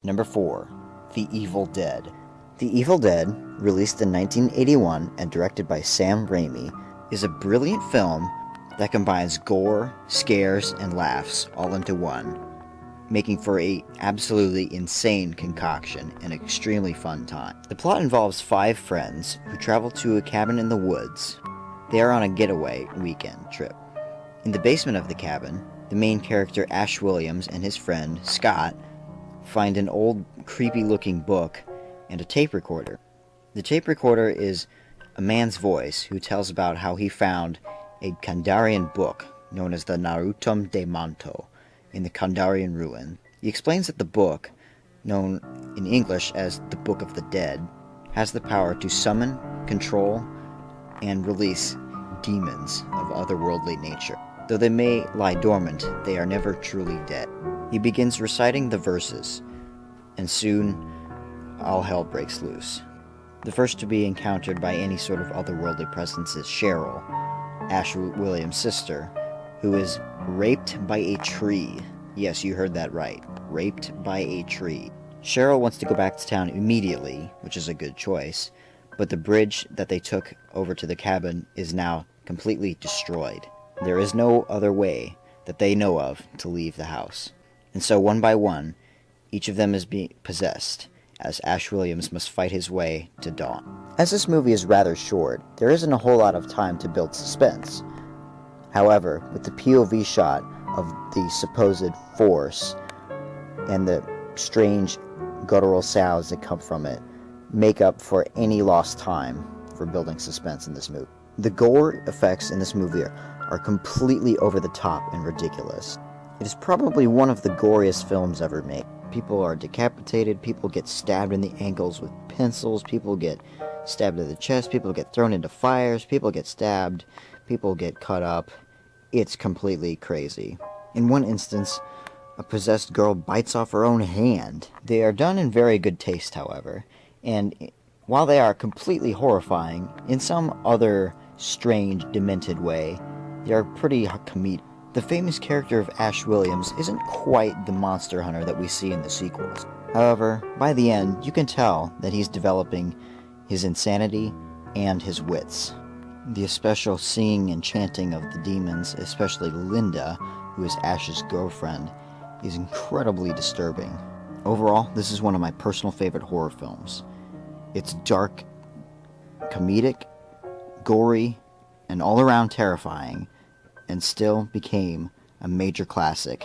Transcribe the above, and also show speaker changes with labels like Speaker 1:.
Speaker 1: Number 4. The Evil Dead. The Evil Dead, released in 1981 and directed by Sam Raimi, is a brilliant film that combines gore, scares, and laughs all into one, making for a absolutely insane concoction and extremely fun time. The plot involves 5 friends who travel to a cabin in the woods. They are on a getaway weekend trip. In the basement of the cabin, the main character Ash Williams and his friend Scott find an old, creepy-looking book and a tape recorder. The tape recorder is a man's voice who tells about how he found a Kandarian book known as the Narutum de Manto in the Kandarian ruin. He explains that the book, known in English as the Book of the Dead, has the power to summon, control, and release demons of otherworldly nature. Though they may lie dormant, they are never truly dead. He begins reciting the verses, and soon all hell breaks loose. The first to be encountered by any sort of otherworldly presence is Cheryl, Ash Williams' sister, who is raped by a tree. Yes, you heard that right. Raped by a tree. Cheryl wants to go back to town immediately, which is a good choice, but the bridge that they took over to the cabin is now completely destroyed. There is no other way that they know of to leave the house. And so one by one, each of them is being possessed, as Ash Williams must fight his way to dawn. As this movie is rather short, there isn't a whole lot of time to build suspense. However, with the POV shot of the supposed force and the strange guttural sounds that come from it, make up for any lost time for building suspense in this movie. The gore effects in this movie are completely over the top and ridiculous. It is probably one of the goriest films ever made. People are decapitated, people get stabbed in the ankles with pencils, people get stabbed in the chest, people get thrown into fires, people get stabbed, people get cut up. It's completely crazy. In one instance, a possessed girl bites off her own hand. They are done in very good taste, however, and while they are completely horrifying, in some other strange, demented way, they are pretty comedic. The famous character of Ash Williams isn't quite the monster hunter that we see in the sequels. However, by the end, you can tell that he's developing his insanity and his wits. The especial singing and chanting of the demons, especially Linda, who is Ash's girlfriend, is incredibly disturbing. Overall, this is one of my personal favorite horror films. It's dark, comedic, gory, and all around terrifying, and still became a major classic